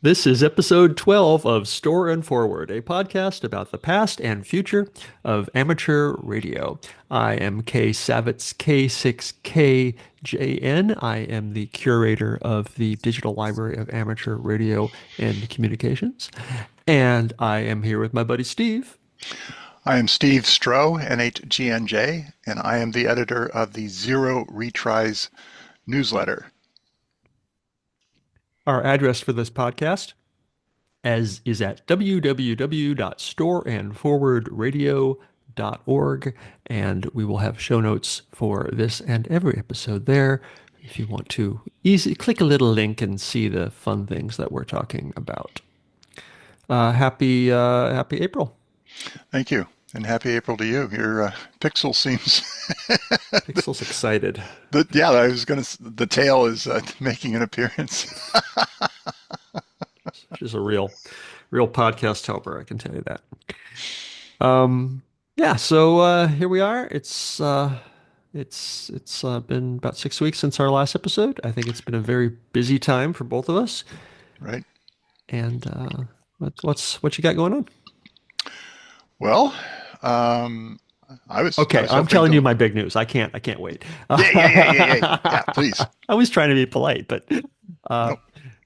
This is episode 12 of Store and Forward, a podcast about the past and future of amateur radio. I am Kay Savitz, K6KJN. I am the curator of the Digital Library of Amateur Radio and Communications. And I am here with my buddy Steve. I am Steve Stroh, N8GNJ, and I am the editor of the Zero Retries newsletter. Our address for this podcast as is at www.storeandforwardradio.org, and we will have show notes for this and every episode there if you want to easy click a little link and see the fun things that we're talking about. Happy April. Thank you, and happy April to you. Your pixel seems Pixel's excited. yeah, I was gonna. The tail is making an appearance. She's a real podcast helper, I can tell you that. Yeah, so here we are. It's been about 6 weeks since our last episode. I think it's been a very busy time for both of us. Right. And what you got going on? Well, I was Okay, I'm hoping telling to. you my big news. I can't wait. Yeah. Please. I was trying to be polite, but uh, Nope.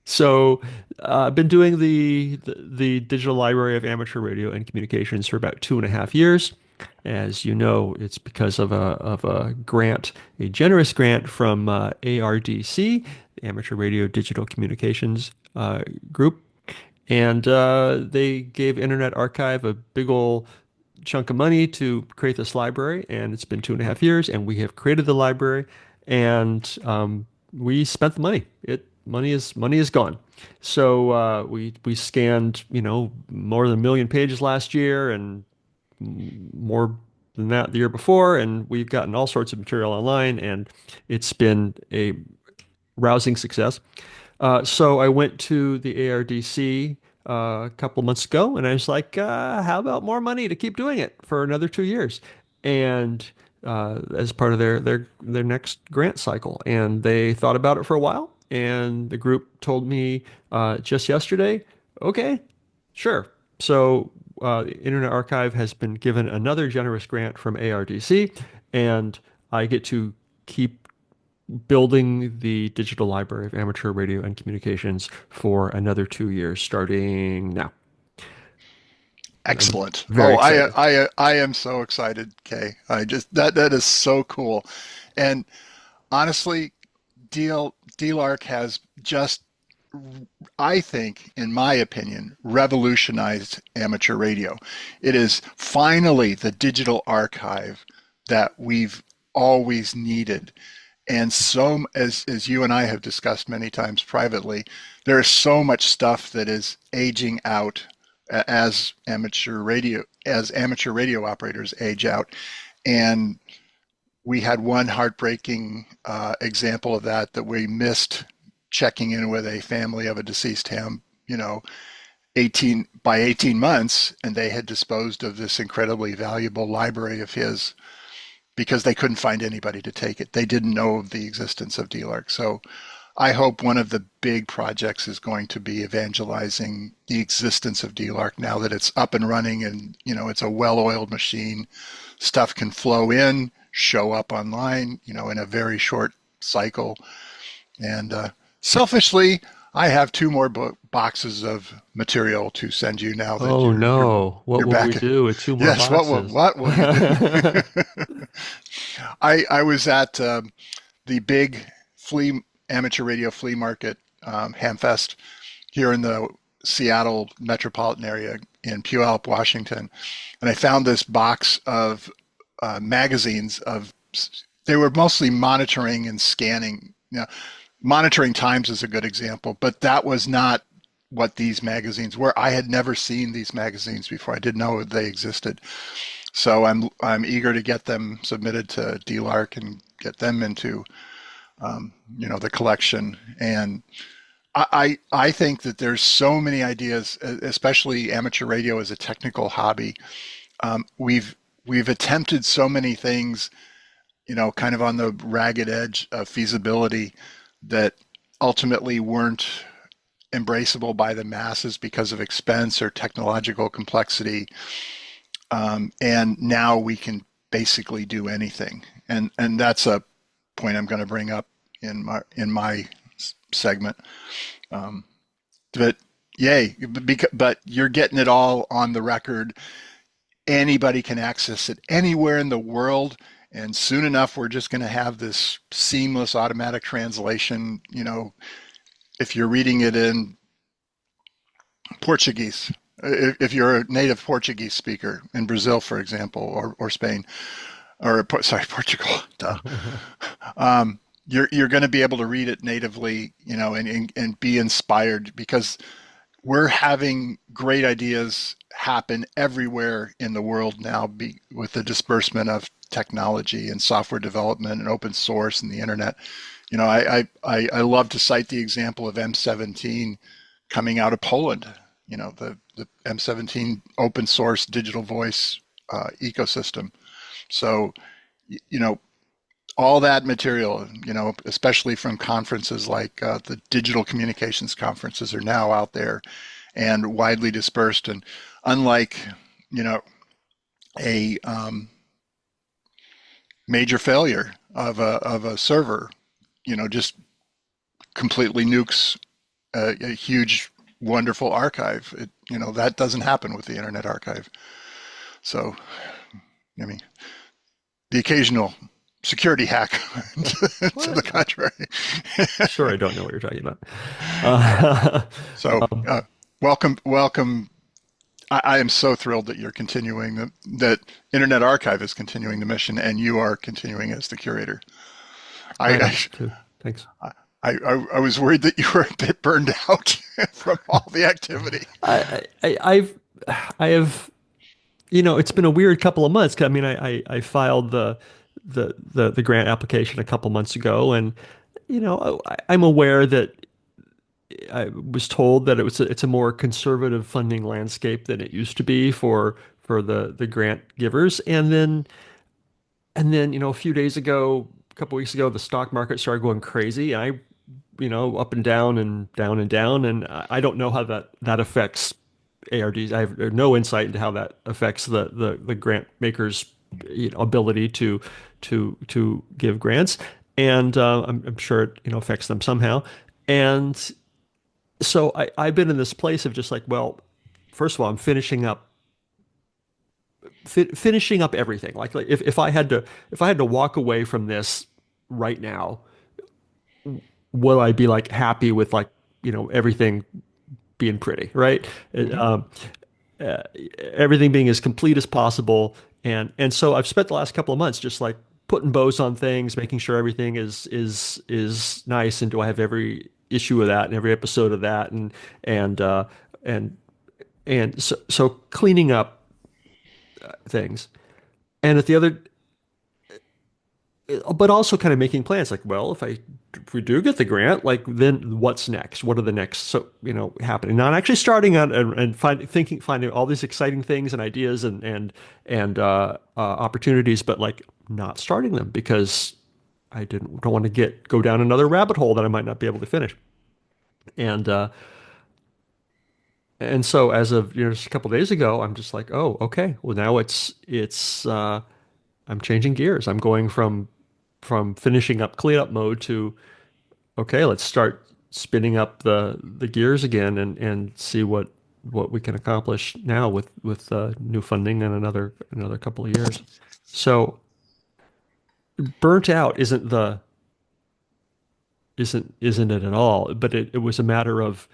so I've been doing the Digital Library of Amateur Radio and Communications for about 2.5 years. As you know, it's because of a grant, a generous grant from ARDC, the Amateur Radio Digital Communications group, and they gave Internet Archive a big ole chunk of money to create this library, and it's been 2.5 years, and we have created the library, and we spent the money. Money is gone. So we scanned, more than 1 million pages last year, and more than that the year before, and we've gotten all sorts of material online, and it's been a rousing success. So I went to the ARDC a couple of months ago, and I was like, "How about more money to keep doing it for another 2 years?" And as part of their next grant cycle, and they thought about it for a while, and the group told me just yesterday, "Okay, sure." So the Internet Archive has been given another generous grant from ARDC, and I get to keep building the Digital Library of Amateur Radio and Communications for another 2 years, starting now. I'm Excellent. very Oh, excited. I am so excited, Kay. I just that is so cool. And honestly, DLARC has just, I think, in my opinion, revolutionized amateur radio. It is finally the digital archive that we've always needed. And so, as you and I have discussed many times privately, there is so much stuff that is aging out as amateur radio operators age out. And we had one heartbreaking example of that we missed checking in with a family of a deceased ham, 18 months, and they had disposed of this incredibly valuable library of his because they couldn't find anybody to take it. They didn't know of the existence of DLARC. So I hope one of the big projects is going to be evangelizing the existence of DLARC now that it's up and running, and it's a well-oiled machine. Stuff can flow in, show up online, in a very short cycle. And selfishly, I have two more boxes of material to send you now that Oh no, what you're will we back. do with two more Yes, boxes? what will you do? I was at the big amateur radio flea market, Hamfest, here in the Seattle metropolitan area in Puyallup, Washington, and I found this box of magazines they were mostly monitoring and scanning. Monitoring times is a good example, but that was not what these magazines were. I had never seen these magazines before. I didn't know they existed. So I'm eager to get them submitted to DLARC and get them into the collection. And I think that there's so many ideas, especially amateur radio as a technical hobby. We've attempted so many things, kind of on the ragged edge of feasibility that ultimately weren't embraceable by the masses because of expense or technological complexity. And now we can basically do anything. And that's a point I'm going to bring up in my segment. But yay, but you're getting it all on the record. Anybody can access it anywhere in the world. And soon enough, we're just going to have this seamless automatic translation. If you're reading it in Portuguese, if you're a native Portuguese speaker in Brazil, for example, or Spain, or sorry, Portugal, duh. You're going to be able to read it natively, and be inspired, because we're having great ideas happen everywhere in the world now, with the disbursement of technology and software development and open source and the internet. I love to cite the example of M17 coming out of Poland. The M17 open source digital voice ecosystem. So, all that material, especially from conferences like the digital communications conferences, are now out there and widely dispersed. And unlike, a major failure of a server, just completely nukes a huge, wonderful archive. That doesn't happen with the Internet Archive. So, I mean, the occasional security hack to the contrary. Sure, I don't know what you're talking about. So, welcome. I am so thrilled that you're continuing that Internet Archive is continuing the mission, and you are continuing as the curator. Too. Thanks. I was worried that you were a bit burned out from all the activity. I have, it's been a weird couple of months. I mean, I filed the grant application a couple months ago, and I'm aware that I was told that it's a more conservative funding landscape than it used to be for the grant givers, and then a few days ago, a couple weeks ago, the stock market started going crazy, and up and down and down and down, and I don't know how that affects ARDs. I have no insight into how that affects the grant makers' ability to give grants, and I'm sure it affects them somehow. And so I've been in this place of just like, well, first of all, I'm finishing up everything. Like if I had to walk away from this right now, will I be like happy with like everything being pretty, right? Everything being as complete as possible, and so I've spent the last couple of months just like putting bows on things, making sure everything is nice, and do I have every issue of that and every episode of that, and and so cleaning up things, and at the other, but also kind of making plans like, well, if we do get the grant, like then what's next? What are the next happening? Not actually starting on and finding all these exciting things and ideas and opportunities, but like not starting them because I don't want to go down another rabbit hole that I might not be able to finish. And so as of just a couple of days ago, I'm just like, oh, okay. Well, now it's I'm changing gears. I'm going from finishing up cleanup mode to okay, let's start spinning up the gears again and see what we can accomplish now with new funding and another couple of years. So burnt out isn't it at all, but it was a matter of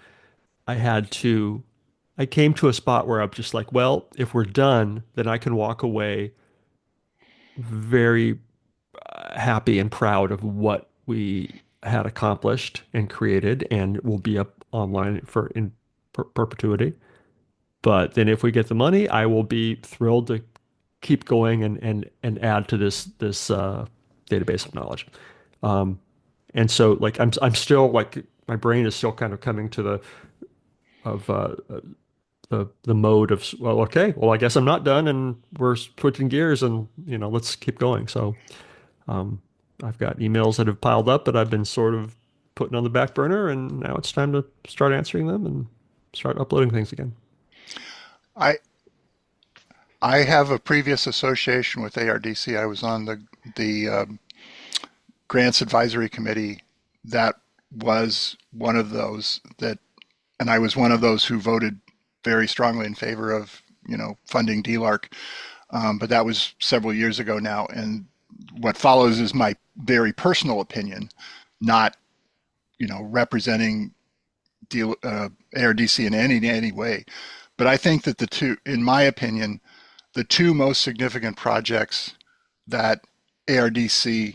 I came to a spot where I'm just like, well, if we're done, then I can walk away very happy and proud of what we had accomplished and created, and will be up online in perpetuity. But then if we get the money, I will be thrilled to keep going and add to this database of knowledge. And so like I'm still like my brain is still kind of coming to the mode of, well, okay, well, I guess I'm not done, and we're switching gears, and let's keep going. So I've got emails that have piled up that I've been sort of putting on the back burner, and now it's time to start answering them and start uploading things again. I I have a previous association with ARDC. I was on the grants advisory committee that was one of those that, and I was one of those who voted very strongly in favor of funding DLARC. But that was several years ago now, and what follows is my very personal opinion, not representing ARDC in any way. But I think that the two, in my opinion, the two most significant projects that ARDC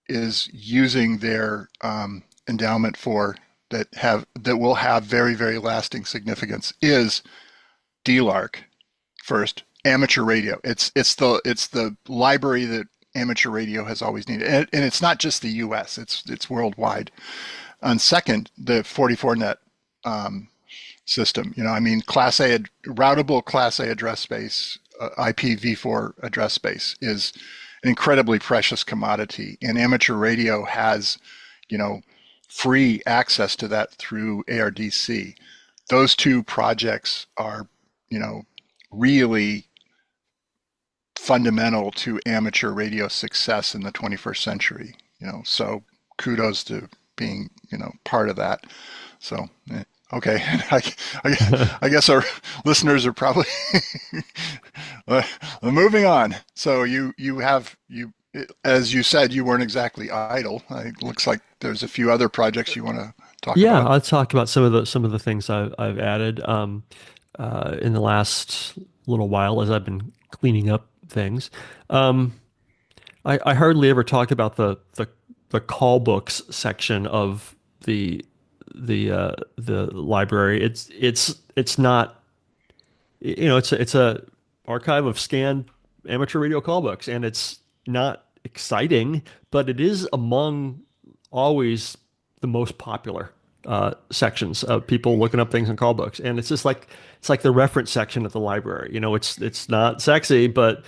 is using their endowment for that will have very, very lasting significance is DLARC first, amateur radio. It's the library that amateur radio has always needed, and it's not just the U.S. It's worldwide. And second, the 44net system. I mean, Class A routable Class A address space, IPv4 address space is an incredibly precious commodity, and amateur radio has, free access to that through ARDC. Those two projects are, really fundamental to amateur radio success in the 21st century. So kudos to being, part of that. So, okay, I guess our listeners are probably moving on. So you as you said, you weren't exactly idle. It looks like there's a few other projects you want to talk Yeah, about. I'll talk about some of the things I've added in the last little while as I've been cleaning up things. Um, I hardly ever talk about the call books section of the library. It's not, it's a archive of scanned amateur radio call books, and it's not exciting, but it is among always the most popular sections of people looking up things in call books. And it's like the reference section at the library. It's not sexy, but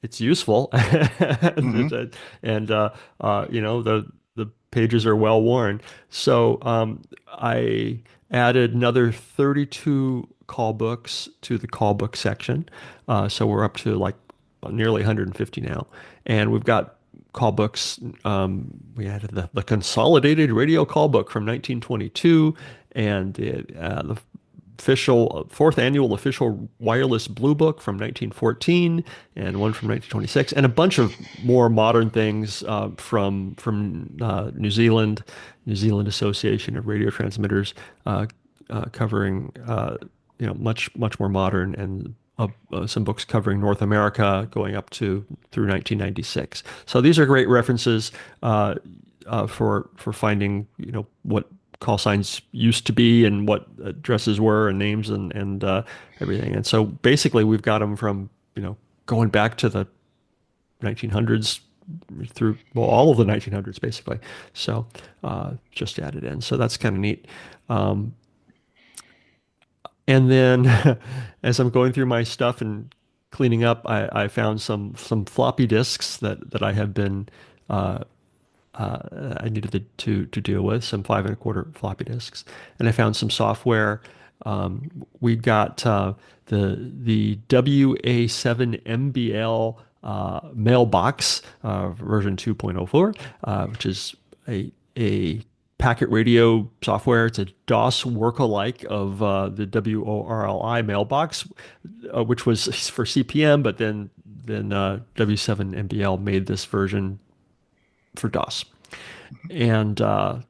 it's useful, Mm-hmm. and the pages are well worn. So I added another 32 call books to the call book section. So we're up to like nearly 150 now. And we've got call books. We added the Consolidated Radio Call Book from 1922 and the official fourth annual official wireless blue book from 1914 and one from 1926, and a bunch of more modern things from New Zealand Association of Radio Transmitters, covering much more modern, and some books covering North America going up to through 1996. So these are great references for finding what call signs used to be and what addresses were and names and everything. And so basically we've got them from going back to the 1900s through all of the 1900s basically. So just added in. So that's kind of neat. And then as I'm going through my stuff and cleaning up, I found some floppy disks that I have been I needed to deal with, some 5 1/4 floppy disks, and I found some software. We got the WA7MBL MailBox version 2.04, which is a packet radio software. It's a DOS work-alike of the WORLI MailBox, which was for CPM, but then W7MBL made this version for DOS. And so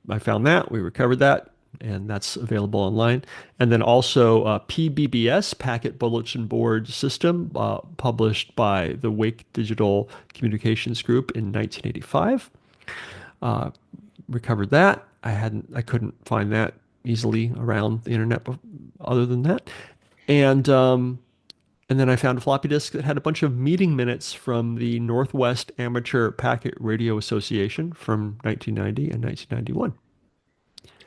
I found that, we recovered that, and that's available online. And then also PBBS, Packet Bulletin Board System, published by the Wake Digital Communications Group in 1985. Recovered that. I couldn't find that easily around the internet other than that. And then I found a floppy disk that had a bunch of meeting minutes from the Northwest Amateur Packet Radio Association from 1990 and 1991.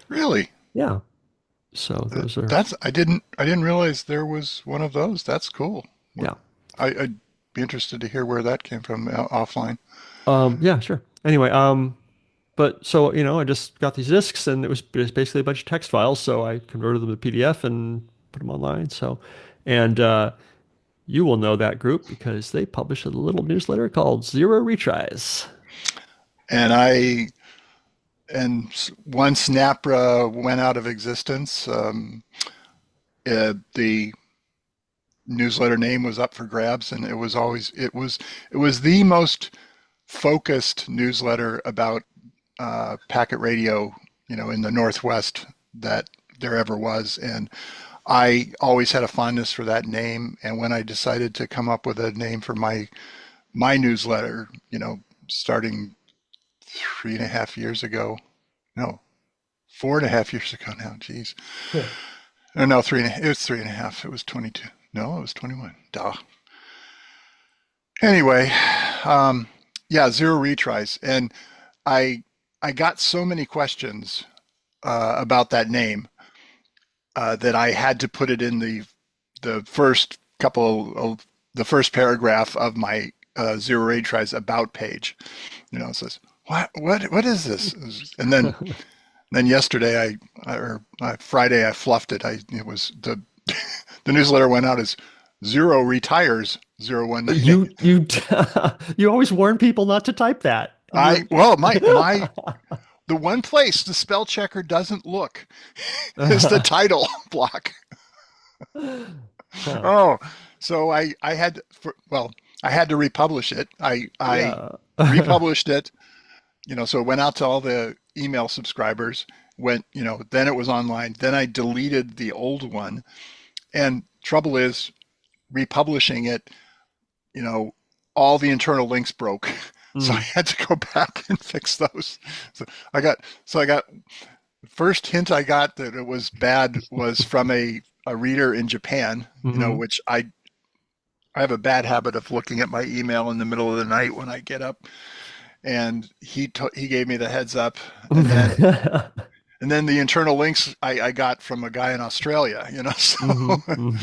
Really? Yeah. So those are, That's I didn't realize there was one of those. That's cool. yeah. I'd be interested to hear where that came from offline. Yeah, sure. Anyway, but so, I just got these discs and it was basically a bunch of text files. So I converted them to PDF and put them online. So, and you will know that group because they publish a little newsletter called Zero Retries. And once NAPRA went out of existence, the newsletter name was up for grabs, and it was the most focused newsletter about packet radio, in the Northwest that there ever was. And I always had a fondness for that name. And when I decided to come up with a name for my newsletter, starting 3.5 years ago, no, 4.5 years ago now, geez. Yeah. Oh, no, it was 3.5. It was 22. No, it was 21. Duh. Anyway, yeah, Zero Retries. And I I got so many questions about that name that I had to put it in the first couple of the first paragraph of my Zero Retries about page. It says, what is this? And then yesterday or Friday I fluffed it. It was the newsletter went out as Zero Retires 019. You you always warn people not to type that. And you're Well, my the one place the spell checker doesn't look is the title block. Huh. Oh, so I had I had to republish it. I Yeah. republished it, so it went out to all the email subscribers. Then it was online. Then I deleted the old one. And trouble is, republishing it, you know, all the internal links broke. So I Mm. had to go back and fix those. So I got first hint I got that it was bad was from a reader in Japan, Hmm. which I have a bad habit of looking at my email in the middle of the night when I get up, and he gave me the heads up, and then the internal links I got from a guy in Australia, so Hmm. Hmm.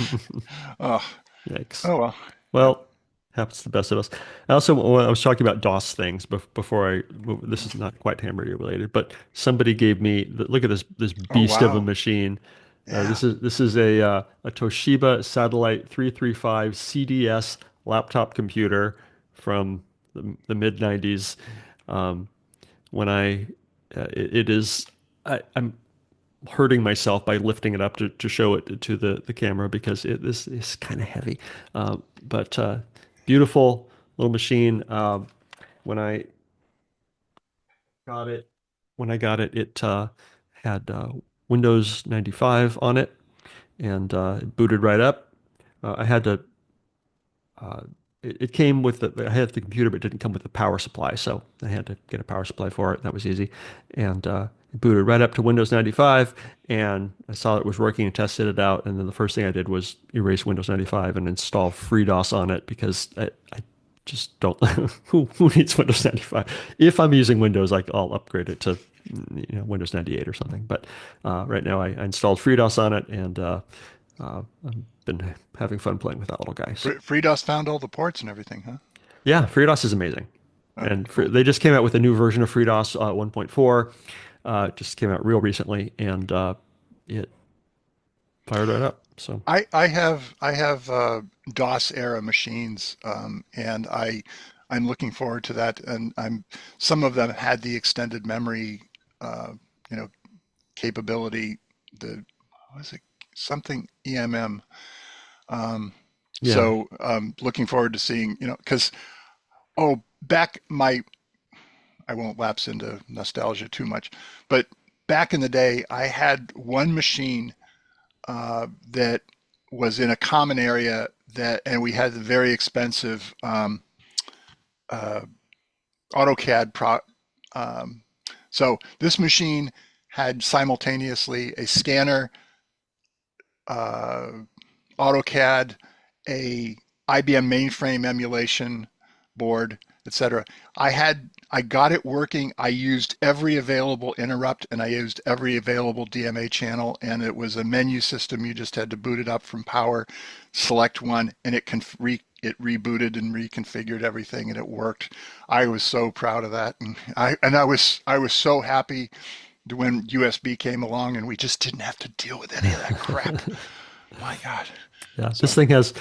oh, Yikes. oh well. Yeah. Well, happens to the best of us. I also, when I was talking about DOS things before this is not quite ham radio related, but somebody gave me, look at this Oh beast of a wow. machine. Yeah. This is a Toshiba Satellite 335 CDS laptop computer from the mid 90s. Um, when it is, I'm hurting myself by lifting it up to show it to the camera because this is kind of heavy. But beautiful little machine. When I got it, it had Windows 95 on it and it booted right up. I had to uh, it came with I had the computer, but it didn't come with the power supply, so I had to get a power supply for it. That was easy, and it booted right up to Windows 95, and I saw it was working and tested it out. And then the first thing I did was erase Windows 95 and install FreeDOS on it because I just don't. Who needs Windows 95? If I'm using Windows, I'll upgrade it to Windows 98 or something. But right now, I installed FreeDOS on it, and I've been having fun playing with that little guy. So FreeDOS found all the ports and everything, huh? yeah, FreeDOS is amazing. And Cool. they just came out with a new version of FreeDOS 1.4. It just came out real recently, and it fired right up. So I have DOS era machines, and I'm looking forward to that. And some of them had the extended memory, uh, you know, capability. The what was it something EMM? yeah. Looking forward to seeing, because back my I won't lapse into nostalgia too much, but back in the day, I had one machine that was in a common area and we had the very expensive uh, AutoCAD um, so this machine had simultaneously a scanner, uh, AutoCAD, a IBM mainframe emulation board, etc. I got it working. I used every available interrupt and I used every available DMA channel, and it was a menu system. You just had to boot it up from power, select one, and it it rebooted and reconfigured everything, and it worked. I was so proud of that, and I was so happy when USB came along, and we just didn't have to deal with any of that crap. My God. Yeah, this So thing has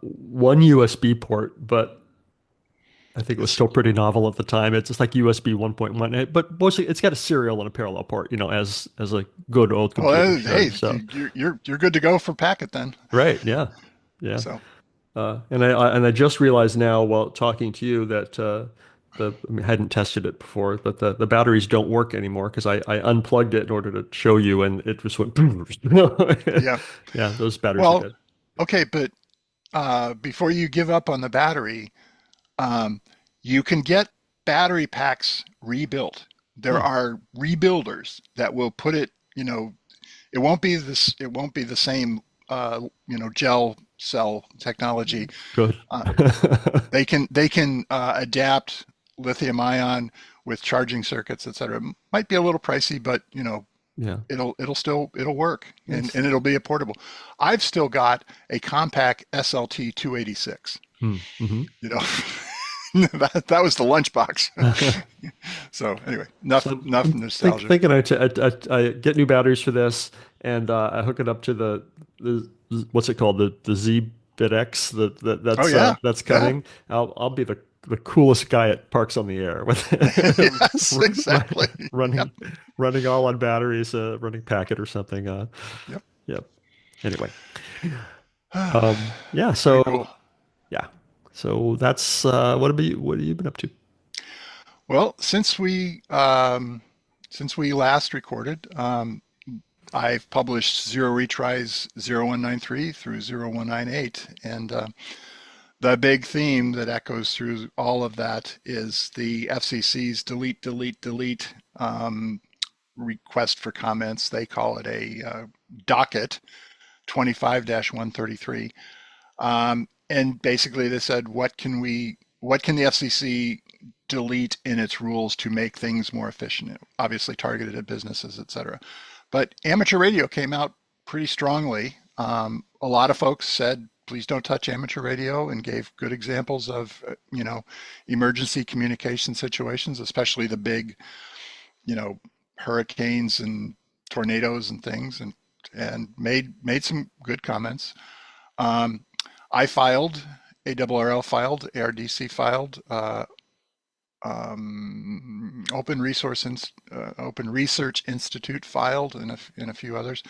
one USB port, but I think it was it's still pretty novel at the time. It's just like USB 1.1, but mostly it's got a serial and a parallel port, as a good old computer well, should. hey, So, you're good to go for packet then. right, yeah, yeah. So And I just realized now while talking to you that I mean, I hadn't tested it before, but the batteries don't work anymore because I unplugged it in order to show you, and it just went. yeah. Yeah, those batteries are Well, good. okay, but before you give up on the battery, um, you can get battery packs rebuilt. There Hmm, are rebuilders that will put it, it won't be this, it won't be the same, gel cell technology. good. Uh, they can adapt lithium ion with charging circuits, et cetera. Might be a little pricey, but Yeah. it'll work, and Nice. it'll be a portable. I've still got a compact SLT 286. Hmm. You know, that was the lunchbox. So anyway, enough So enough I'm nostalgia. thinking I get new batteries for this, and I hook it up to the what's it called, the Z Bit X Oh yeah, that's yeah, coming. I'll be the coolest guy at Parks on the Air with yes, exactly. Yep, running all on batteries, running packet or something. yep. Yep. Anyway, yeah. Very cool. So yeah. So that's what have you been up to? Well, since we last recorded, I've published Zero Retries 0193 through 0198, and the big theme that echoes through all of that is the FCC's delete, delete, delete request for comments. They call it a docket 25-133. And basically they said, what can the FCC delete in its rules to make things more efficient? Obviously targeted at businesses, et cetera. But amateur radio came out pretty strongly. A lot of folks said, please don't touch amateur radio, and gave good examples of, emergency communication situations, especially the big, you know, hurricanes and tornadoes and things, and made some good comments. Um, I filed, ARRL filed, ARDC filed, Open Research Institute filed, and a few others.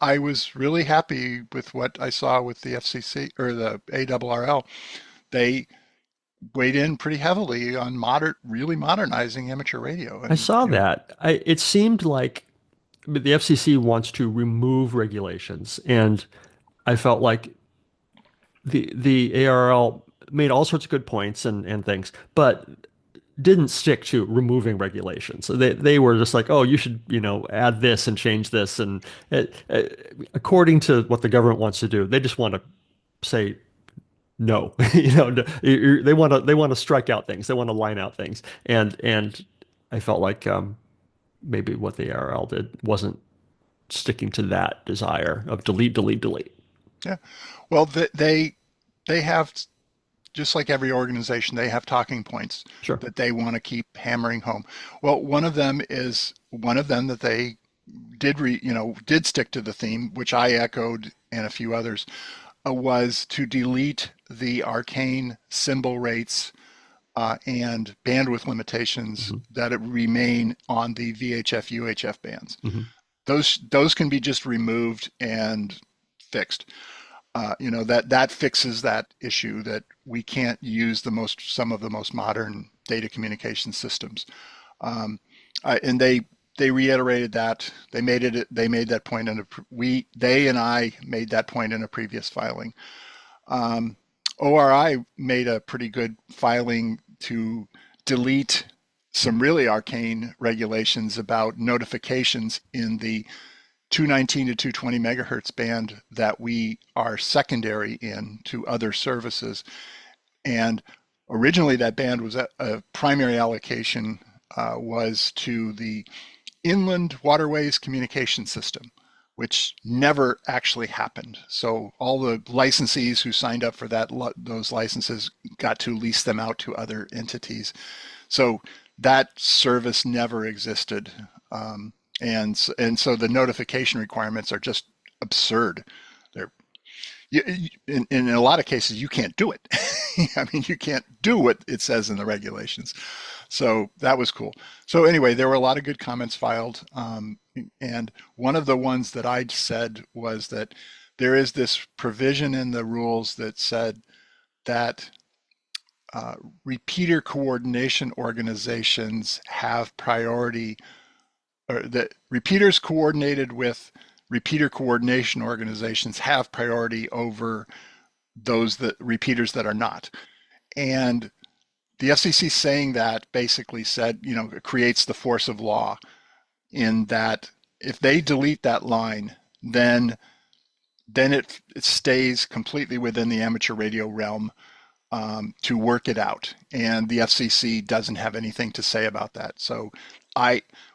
I was really happy with what I saw with the FCC or the ARRL. They weighed in pretty heavily on really modernizing amateur radio, I and saw that. It seemed like the FCC wants to remove regulations, and I felt like the ARL made all sorts of good points and things, but didn't stick to removing regulations. So they were just like, oh, you should, add this and change this, and according to what the government wants to do, they just want to say no. They want to strike out things. They want to line out things, and I felt like maybe what the ARL did wasn't sticking to that desire of delete, delete, delete. yeah. Well, they have, just like every organization, they have talking points Sure. that they want to keep hammering home. Well, one of them that they did stick to the theme, which I echoed, and a few others, was to delete the arcane symbol rates and bandwidth limitations Hmm. that remain on the VHF UHF bands. Hmm. Those can be just removed and fixed. That fixes that issue, that we can't use some of the most modern data communication systems. And they reiterated that. They made that point in they and I made that point in a previous filing. ORI made a pretty good filing to delete some really arcane regulations about notifications in the 219 to 220 megahertz band that we are secondary in to other services. And originally that band was a primary allocation was to the Inland Waterways Communication System, which never actually happened. So all the licensees who signed up for those licenses got to lease them out to other entities. So that service never existed. And so the notification requirements are just absurd. They're in a lot of cases you can't do it. I mean, you can't do what it says in the regulations. So that was cool. So anyway, there were a lot of good comments filed. And one of the ones that I said was that there is this provision in the rules that said that repeater coordination organizations have priority, or that repeaters coordinated with repeater coordination organizations have priority over those that repeaters that are not. And the FCC saying that basically said, it creates the force of law in that if they delete that line, then it stays completely within the amateur radio realm to work it out. And the FCC doesn't have anything to say about that. So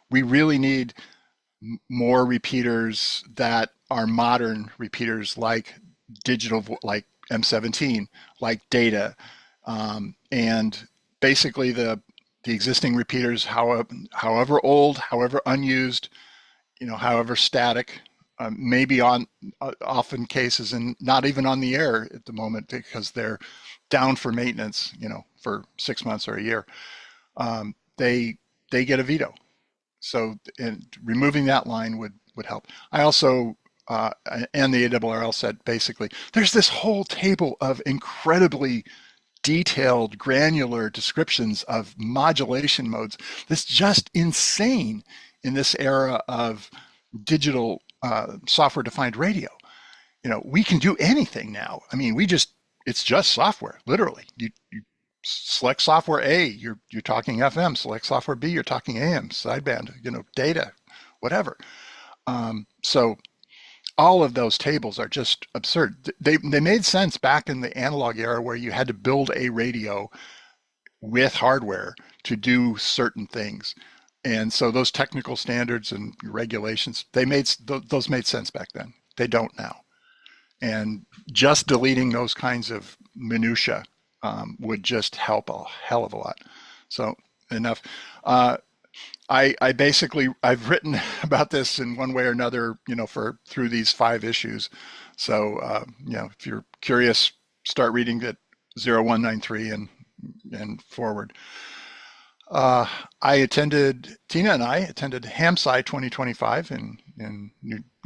we really need more repeaters that are modern repeaters, like digital, like M17, like data, and basically the existing repeaters, however old, however unused, however static, maybe on often cases and not even on the air at the moment because they're down for maintenance, for 6 months or a year. They get a veto. So removing that line would help. I also, and the ARRL said basically, there's this whole table of incredibly detailed, granular descriptions of modulation modes. That's just insane in this era of digital software-defined radio. We can do anything now. I mean, it's just software, literally. You select software A, you're talking FM. Select software B, you're talking AM, sideband, data, whatever. So all of those tables are just absurd. They made sense back in the analog era where you had to build a radio with hardware to do certain things. And so those technical standards and regulations, those made sense back then. They don't now. And just deleting those kinds of minutia would just help a hell of a lot. So enough. I've written about this in one way or another, through these 5 issues. So, if you're curious, start reading at 0193 and forward. Tina and I attended HamSci 2025 in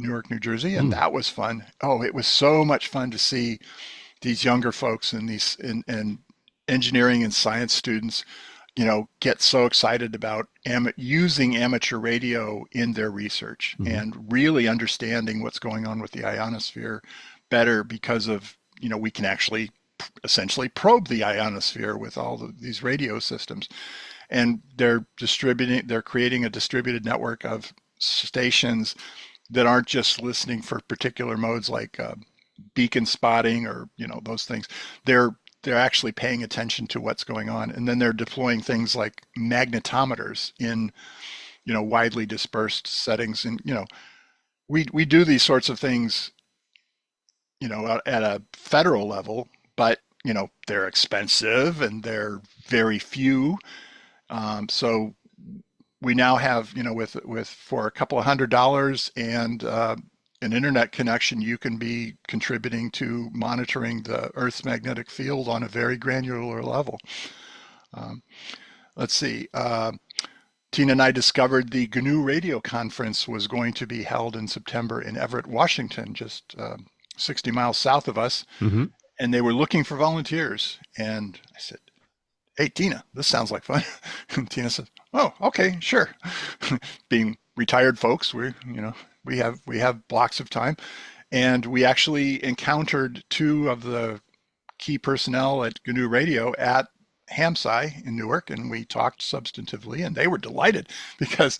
Newark, New Jersey, and that was fun. Oh, it was so much fun to see these younger folks and these engineering and science students, get so excited about using amateur radio in their research and really understanding what's going on with the ionosphere better because of, we can actually essentially probe the ionosphere with all of these radio systems. And they're creating a distributed network of stations that aren't just listening for particular modes like beacon spotting or, those things. They're actually paying attention to what's going on. And then they're deploying things like magnetometers in, widely dispersed settings. And, we do these sorts of things, at a federal level, but, they're expensive and they're very few. So we now have, with for a couple of $100 and an internet connection, you can be contributing to monitoring the Earth's magnetic field on a very granular level. Let's see. Tina and I discovered the GNU Radio Conference was going to be held in September in Everett, Washington, just 60 miles south of us. Mm-hmm. And they were looking for volunteers. And I said, hey, Tina, this sounds like fun. And Tina said, oh, okay, sure. Being retired folks, we have blocks of time. And we actually encountered 2 of the key personnel at GNU Radio at HamSci in Newark, and we talked substantively, and they were delighted because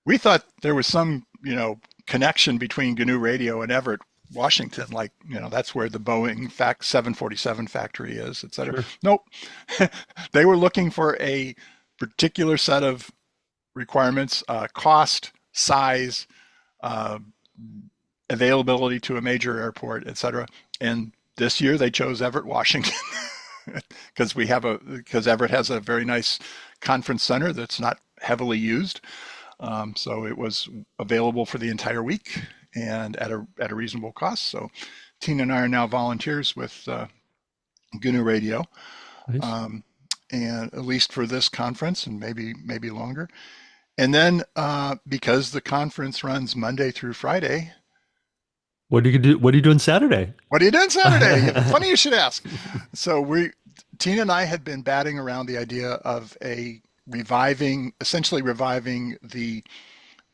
we thought there was some, connection between GNU Radio and Everett, Washington, like, that's where the Boeing 747 factory is, et cetera. Sure. Nope. They were looking for a particular set of requirements, cost, size, availability to a major airport, et cetera. And this year they chose Everett, Washington, because Everett has a very nice conference center that's not heavily used. So it was available for the entire week and at a reasonable cost. So Tina and I are now volunteers with GNU Radio, Nice. um, and at least for this conference and maybe longer. And then because the conference runs Monday through Friday, What do you do? What are you doing Saturday? what are you doing Saturday? Funny you should ask. So Tina and I had been batting around the idea of essentially reviving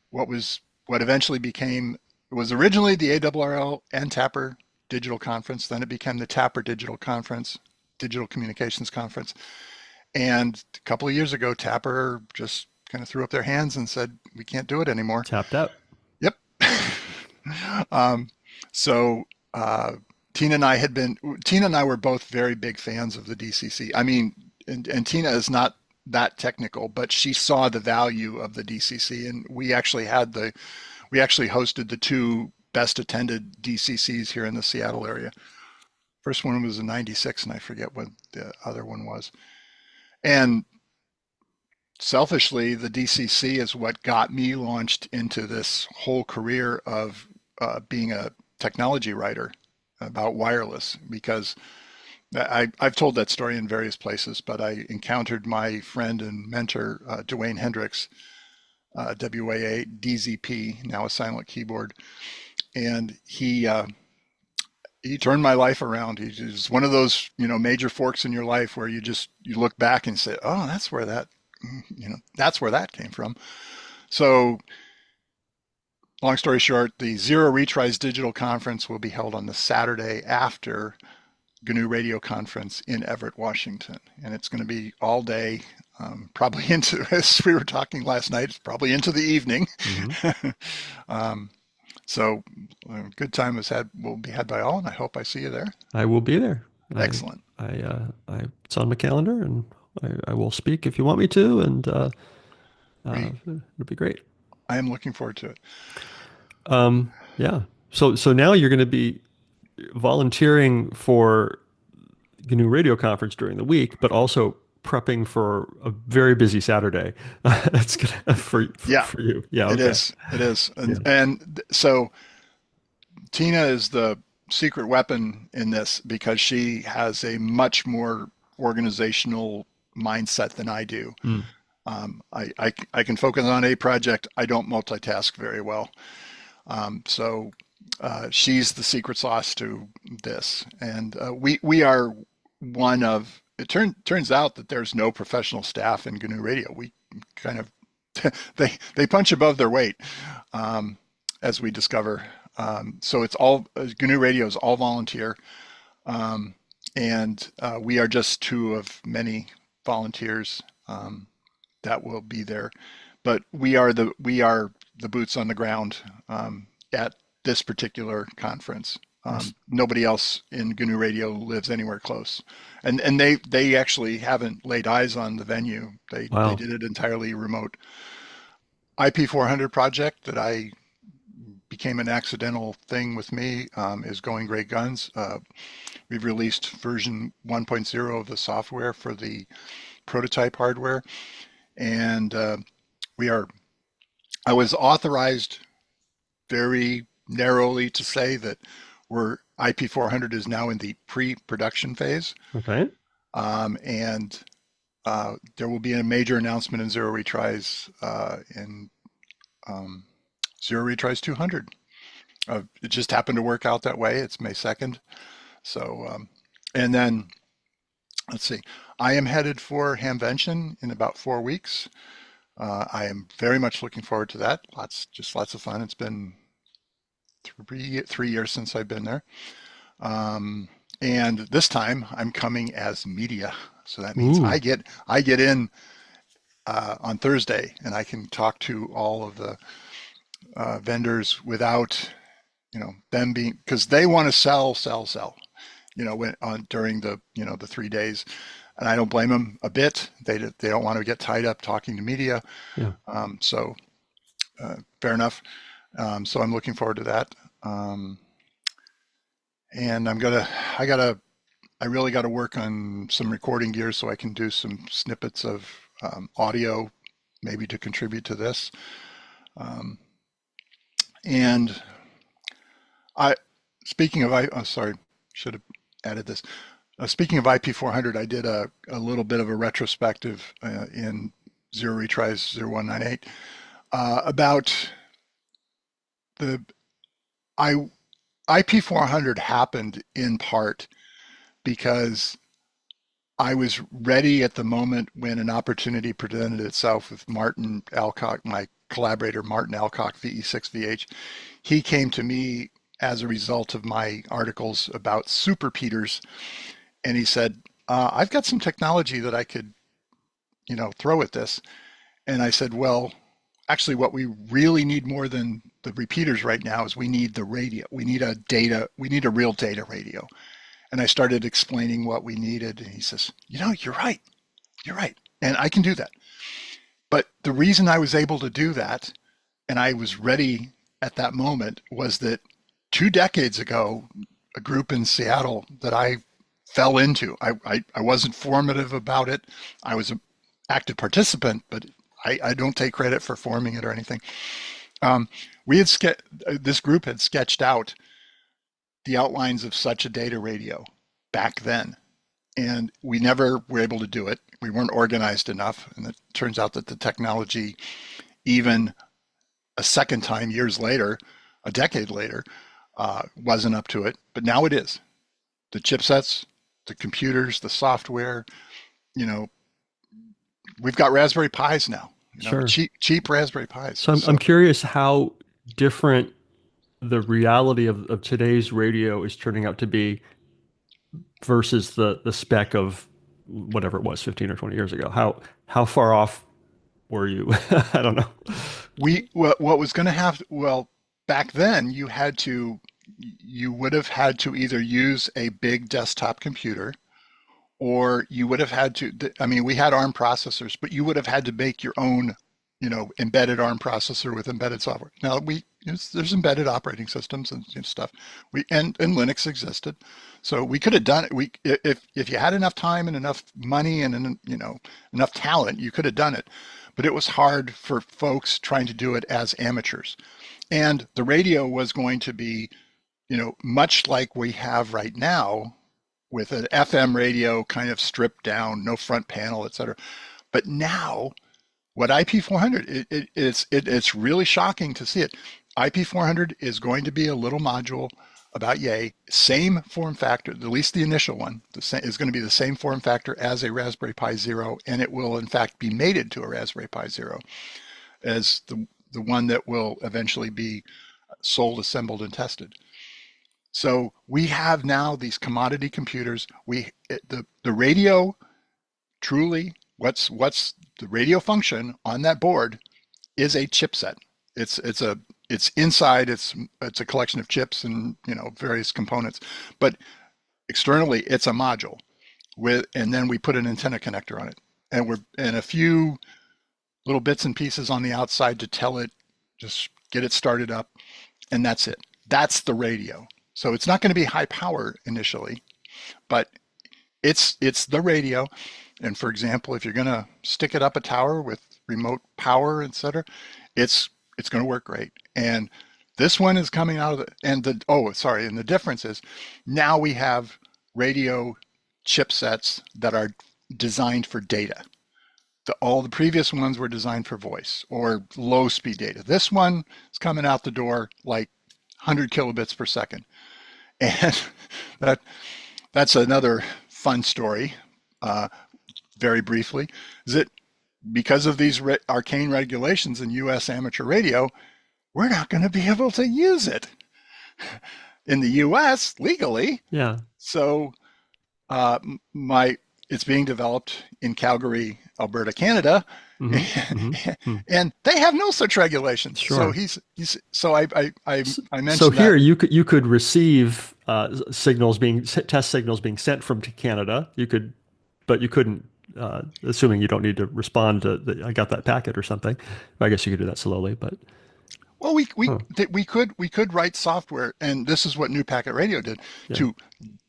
what eventually became, it was originally the ARRL and Tapper Digital Conference. Then it became the Tapper Digital Conference, Digital Communications Conference. And a couple of years ago, Tapper just kind of threw up their hands and said, we can't do it anymore. Tapped out. Yep. um, so Tina and I were both very big fans of the DCC. I mean, and Tina is not that technical, but she saw the value of the DCC, and we actually hosted the two best attended DCCs here in the Seattle area. First one was in '96, and I forget what the other one was. And selfishly, the DCC is what got me launched into this whole career of being a technology writer about wireless, because I've told that story in various places, but I encountered my friend and mentor, Dwayne Hendricks, WA7MBL now a silent keyboard, and he turned my life around. He's one of those, major forks in your life where you look back and say, oh, that's where that came from. So long story short, the Zero Retries Digital Conference will be held on the Saturday after GNU Radio Conference in Everett, Washington. And it's going to be all day, probably into, as we were talking last night, it's probably into the evening. Mm-hmm. So a good time will be had by all, and I hope I see you there. I will be there. Excellent. It's on my calendar, and I will speak if you want me to, and it'll be great. I am looking forward to it. Yeah. So now you're going to be volunteering for GNU Radio Conference during the week, but also prepping for a very busy Saturday. That's gonna for you. Yeah, okay. It is. And so Tina is the secret weapon in this because she has a much more organizational mindset than I do. Mm. I can focus on a project. I don't multitask very well. So she's the secret sauce to this. And we are one of, it turns out that there's no professional staff in GNU Radio. We kind of, they punch above their weight, as we discover. So it's all, GNU Radio is all volunteer. And we are just two of many volunteers that will be there. But we are the boots on the ground at this particular conference. Nobody else in GNU Radio lives anywhere close, and they actually haven't laid eyes on the venue. They did it entirely remote. IP400 project that I became an accidental thing with me is going great guns. We've released version 1.0 of the software for the prototype hardware, and I was authorized very narrowly to say that IP400 is now in the pre-production phase. Okay. And there will be a major announcement in Zero Retries in Zero Retries 200. It just happened to work out that way. It's May 2nd. So, and then let's see, I am headed for Hamvention in about 4 weeks. I am very much looking forward to that. Lots of fun. It's been 3 years since I've been there. And this time I'm coming as media. So that means I get in on Thursday, and I can talk to all of the vendors without, them being, because they want to sell, during the, the 3 days. And I don't blame them a bit. They don't want to get tied up talking to media. Yeah. So fair enough. So I'm looking forward to that. Um, and I really gotta work on some recording gear so I can do some snippets of audio, maybe to contribute to this. Um, and I, speaking of, sorry, should have added this. Speaking of IP400, I did a little bit of a retrospective in Zero Retries 0198 about the I IP400 happened in part because I was ready at the moment when an opportunity presented itself with Martin Alcock, my collaborator, Martin Alcock, VE6VH. He came to me as a result of my articles about superpeaters, and he said, I've got some technology that I could, throw at this. And I said, well, actually, what we really need more than the repeaters right now is we need the radio. We need a real data radio. And I started explaining what we needed. And he says, you're right. You're right. And I can do that. But the reason I was able to do that, and I was ready at that moment, was that 2 decades ago, a group in Seattle that I fell into, I wasn't formative about it. I was an active participant, but I don't take credit for forming it or anything. This group had sketched out the outlines of such a data radio back then, and we never were able to do it. We weren't organized enough, and it turns out that the technology, even a second time years later, a decade later, wasn't up to it, but now it is. The chipsets, the computers, the software, we've got Raspberry Pis now, Sure. cheap Raspberry Pis. So I'm curious how different the reality of today's radio is turning out to be versus the spec of whatever it was 15 or 20 years ago. How far off were you? I don't know. What was going to have, well, back then you would have had to either use a big desktop computer, or you would have had to, I mean, we had ARM processors, but you would have had to make your own, embedded ARM processor with embedded software. Now there's embedded operating systems and stuff. And Linux existed, so we could have done it. If you had enough time and enough money and enough talent, you could have done it. But it was hard for folks trying to do it as amateurs. And the radio was going to be, much like we have right now, with an FM radio kind of stripped down, no front panel, et cetera. But now, what IP400, it's really shocking to see it. IP400 is going to be a little module about yay, same form factor, at least the initial one, is going to be the same form factor as a Raspberry Pi Zero, and it will in fact be mated to a Raspberry Pi Zero as the one that will eventually be sold, assembled, and tested. So we have now these commodity computers. The radio, truly, what's the radio function on that board is a chipset. It's inside. It's a collection of chips and various components, but externally it's a module and then we put an antenna connector on it, and a few little bits and pieces on the outside to tell it, just get it started up, and that's it. That's the radio. So it's not going to be high power initially, but it's the radio. And for example, if you're going to stick it up a tower with remote power, etc., it's going to work great. And this one is coming out of and the difference is now we have radio chipsets that are designed for data. All the previous ones were designed for voice or low speed data. This one is coming out the door like 100 kilobits per second. And that's another fun story, very briefly, is that because of these arcane regulations in U.S. amateur radio, we're not going to be able to use it in the U.S. legally. Yeah. So it's being developed in Calgary, Alberta, Canada, and they have no such regulations. Sure. So I mentioned. So here you could receive test signals being sent from to Canada. But you couldn't, assuming you don't need to respond to I got that packet or something. I guess you could do that slowly, but. Well, Huh. we could write software, and this is what New Packet Radio did Yeah. to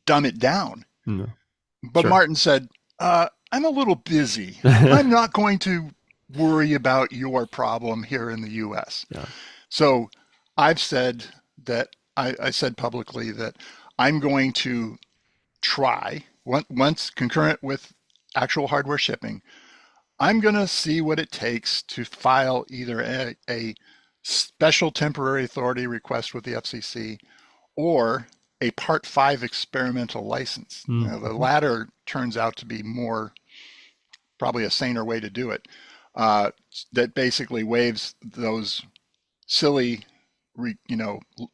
dumb it down. No. But Sure. Martin said, "I'm a little busy. I'm not going to worry about your problem here in the U.S." Yeah. So I've said that I said publicly that I'm going to try once concurrent with actual hardware shipping. I'm going to see what it takes to file either a special temporary authority request with the FCC or a Part 5 experimental license. The Mm-hmm. latter turns out to be more probably a saner way to do it. That basically waives those silly,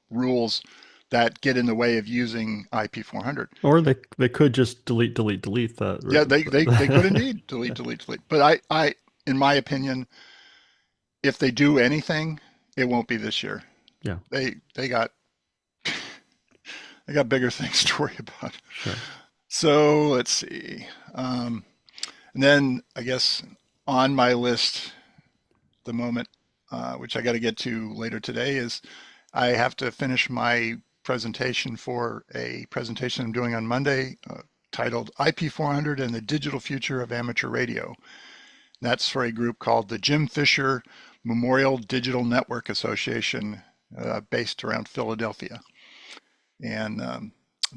rules that get in the way of using IP400. Or they could just delete Yeah, they could the. indeed delete. But in my opinion, if they do anything, it won't be this year. Yeah. They got bigger things to worry about. Sure. So let's see. And then I guess on my list, the moment, which I got to get to later today, is I have to finish my presentation for a presentation I'm doing on Monday titled IP400 and the Digital Future of Amateur Radio. That's for a group called the Jim Fisher Memorial Digital Network Association, based around Philadelphia. And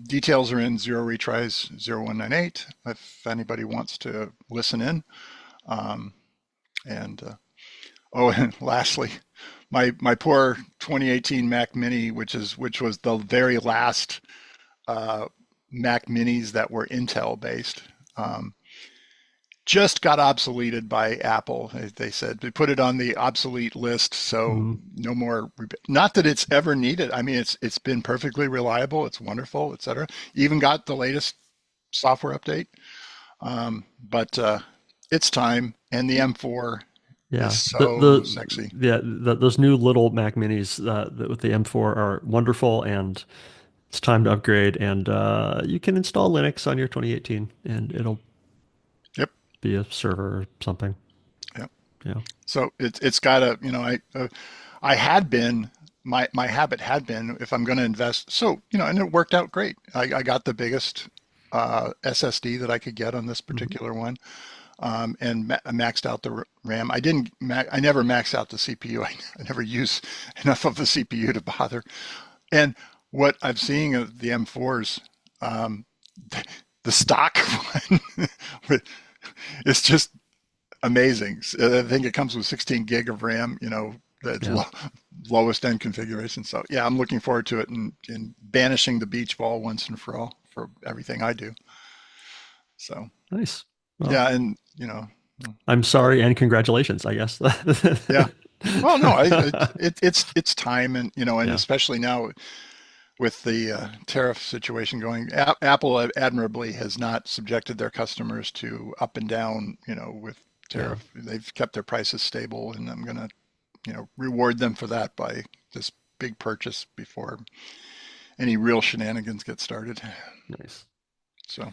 details are in Zero Retries 0198 if anybody wants to listen in. And oh, and lastly, my poor 2018 Mac Mini, which was the very last Mac Minis that were Intel based, just got obsoleted by Apple. They said they put it on the obsolete list, so Mm-hmm. no more. Not that it's ever needed. I mean, it's been perfectly reliable. It's wonderful, etc. Even got the latest software update, but it's time. And the M4 is Yeah. so sexy. Those new little Mac Minis with the M4 are wonderful, and it's time to upgrade. And you can install Linux on your 2018, and it'll Yep. be a server or something. Yep. Yeah. So it's got a, I had been, my habit had been, if I'm going to invest, so, and it worked out great. I got the biggest SSD that I could get on this Hmm. particular one, and maxed out the RAM. I never maxed out the CPU. I never use enough of the CPU to bother. And what I'm seeing of the M4s, um, the stock one, it's just amazing. I think it comes with 16 gig of RAM, the Yeah. lowest end configuration. So yeah, I'm looking forward to it and banishing the beach ball once and for all for everything I do. So Nice. Well, yeah, and I'm sorry and congratulations, I guess. yeah. Well, no, it's time, and and Yeah. especially now with the tariff situation going, Apple admirably has not subjected their customers to up and down, with Yeah. tariff. They've kept their prices stable, and I'm gonna, reward them for that by this big purchase before any real shenanigans get started. Nice. So,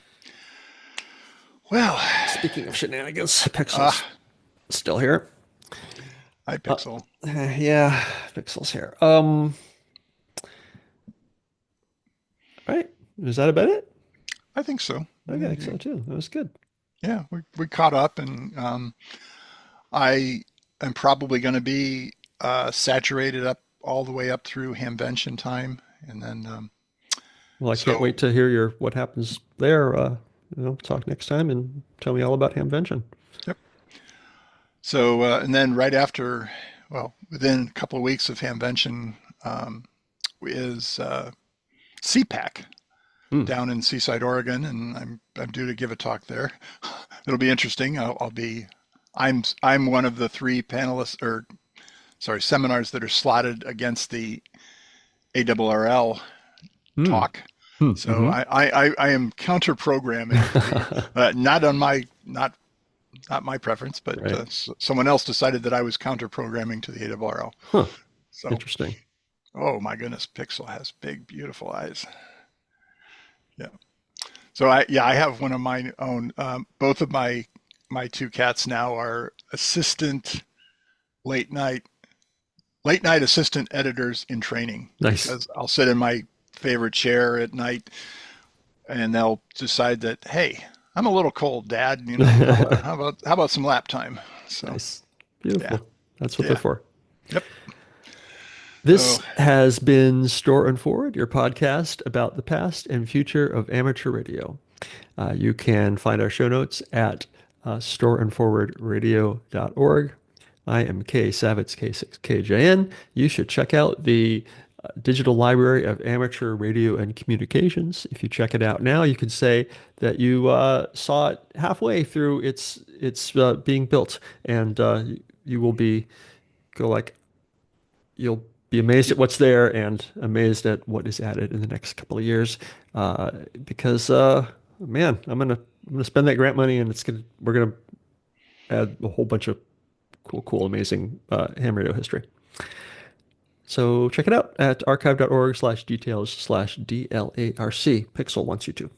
well, Speaking of shenanigans, ah, Pixel's still here. Uh, iPixel. yeah, Pixel's here. All right. Is that about it? I think so. I think so too. That was good. Yeah, we caught up, and I am probably going to be saturated up all the way up through Hamvention time, and then Well, I can't so wait to hear your what happens there. Talk next time and tell me all about Hamvention. yep. So and then right after, well, within a couple of weeks of Hamvention, is CPAC Hmm. down in Seaside, Oregon, and I'm due to give a talk there. It'll be interesting. I'll be I'm one of the three panelists, or sorry, seminars that are slotted against the ARRL Hmm. talk. Hmm. So Hmm. I am counter programming to the not on my not my preference, but Right. someone else decided that I was counter programming to the ARRL. Huh. So Interesting. oh my goodness, Pixel has big beautiful eyes. Yeah. So I have one of my own. Both of my two cats now are assistant late night late night assistant editors in training, Nice. because I'll sit in my favorite chair at night and they'll decide that, hey, I'm a little cold, Dad. How about some lap time? So Nice. yeah, Beautiful. That's what they're yeah, for. yep. So This has been Store and Forward, your podcast about the past and future of amateur radio. You can find our show notes at storeandforwardradio.org. I am K Savitz, K6KJN. You should check out the Digital Library of Amateur Radio and Communications. If you check it out now, you can say that you saw it halfway through its being built, and you will go like you'll be amazed at what's there and amazed at what is added in the next couple of years. Because man, I'm gonna spend that grant money, and we're gonna add a whole bunch of cool, amazing ham radio history. So check it out at archive.org/details/DLARC. Pixel wants you to.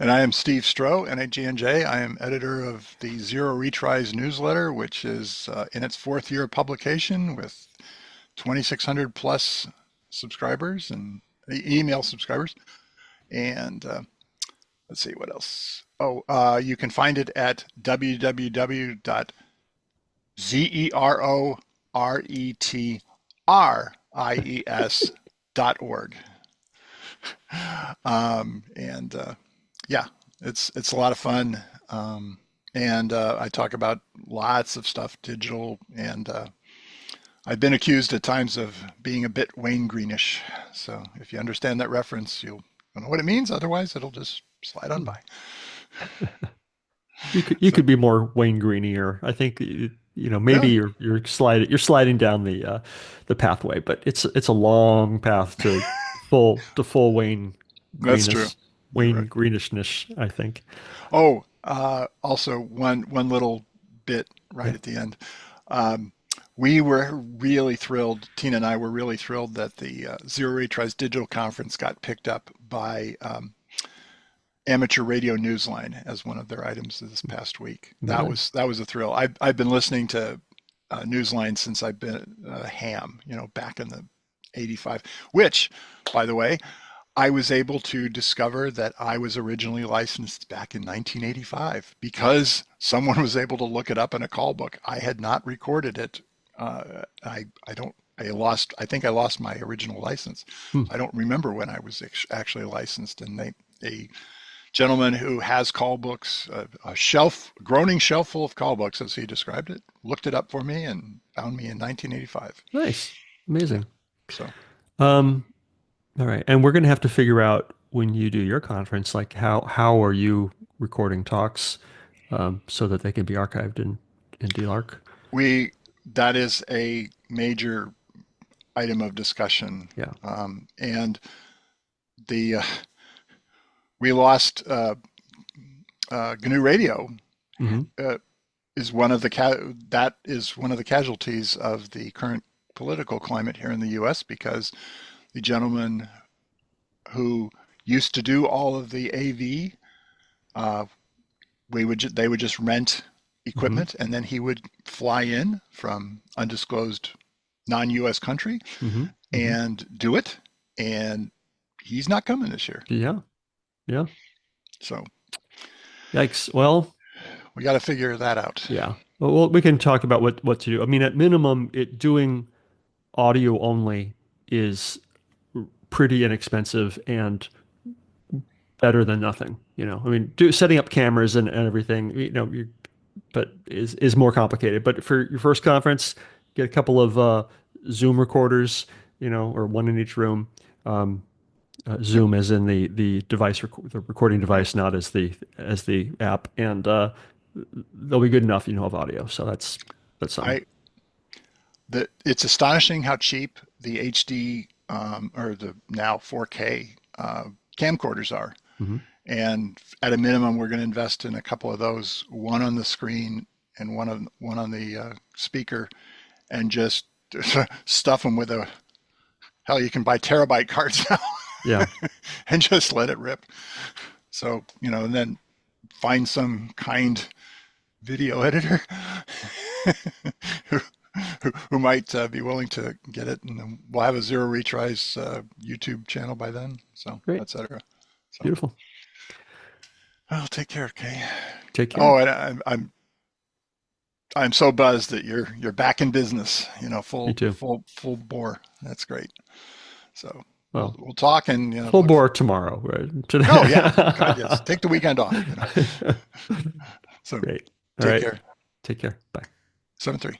And I am Steve Stroh, NAGNJ. I am editor of the Zero Retries newsletter, which is in its fourth year of publication with 2,600 plus subscribers and email subscribers. And let's see what else. Oh, you can find it at www.zeroretries.org. And yeah, it's a lot of fun. And I talk about lots of stuff digital, and I've been accused at times of being a bit Wayne Greenish. So if you understand that reference, you'll know what it means. Otherwise, it'll just slide on by. You could be more Wayne Greenier. I think maybe Really? you're sliding down the pathway, but it's a long path to full Wayne That's true. Greenis You're Wayne right. Greenishness, I think. Oh, also one little bit right Yeah. at the end. We were really thrilled. Tina and I were really thrilled that the Zero Retries Digital Conference got picked up by Amateur Radio Newsline as one of their items this past week. That Right. was a thrill. I've been listening to Newsline since I've been ham, back in the '85. Which, by the way, I was able to discover that I was originally licensed back in 1985 because someone was able to look it up in a call book. I had not recorded it. I don't. I think I lost my original license. Hmm. I don't remember when I was actually licensed. And a gentleman who has call books, a groaning shelf full of call books, as he described it, looked it up for me and found me in 1985. Nice. Yeah. Amazing. So Um, all right. And we're going to have to figure out when you do your conference, like how are you recording talks so that they can be archived in DLARC? that is a major item of discussion. Yeah. And the we lost GNU Radio Hmm. is one of that is one of the casualties of the current political climate here in the U.S. because the gentleman who used to do all of the AV, they would just rent Hmm. equipment and then he would fly in from undisclosed non-U.S. country Hmm. Hmm. and do it. And he's not coming this year. Yeah. Yeah. So Yikes. Well, we got to figure that out. yeah. Well, we can talk about what to do. I mean, at minimum, doing audio only is pretty inexpensive and better than nothing. I mean, setting up cameras and everything, but is more complicated. But for your first conference, get a couple of Zoom recorders, or one in each room. Yep. Zoom as in the the recording device, not as the app, and they'll be good enough. Of audio, so that's something. I It's astonishing how cheap the HD or the now 4K camcorders are. Hmm. And at a minimum, we're going to invest in a couple of those, one on the screen and one on the speaker, and just stuff them with hell, you can buy terabyte cards now Yeah. and just let it rip. So, and then find some kind video editor who might be willing to get it, and then we'll have a Zero Retries YouTube channel by then, so Great. etc. So, Beautiful. well, take care, okay? Take Oh, care. and I'm so buzzed that you're back in business. You know, Me too. full bore. That's great. So Well, we'll talk and full look. bore tomorrow, right? Oh yeah, God yes. Take the weekend off. So Great. All take right. care. Take care. Bye. 7-3.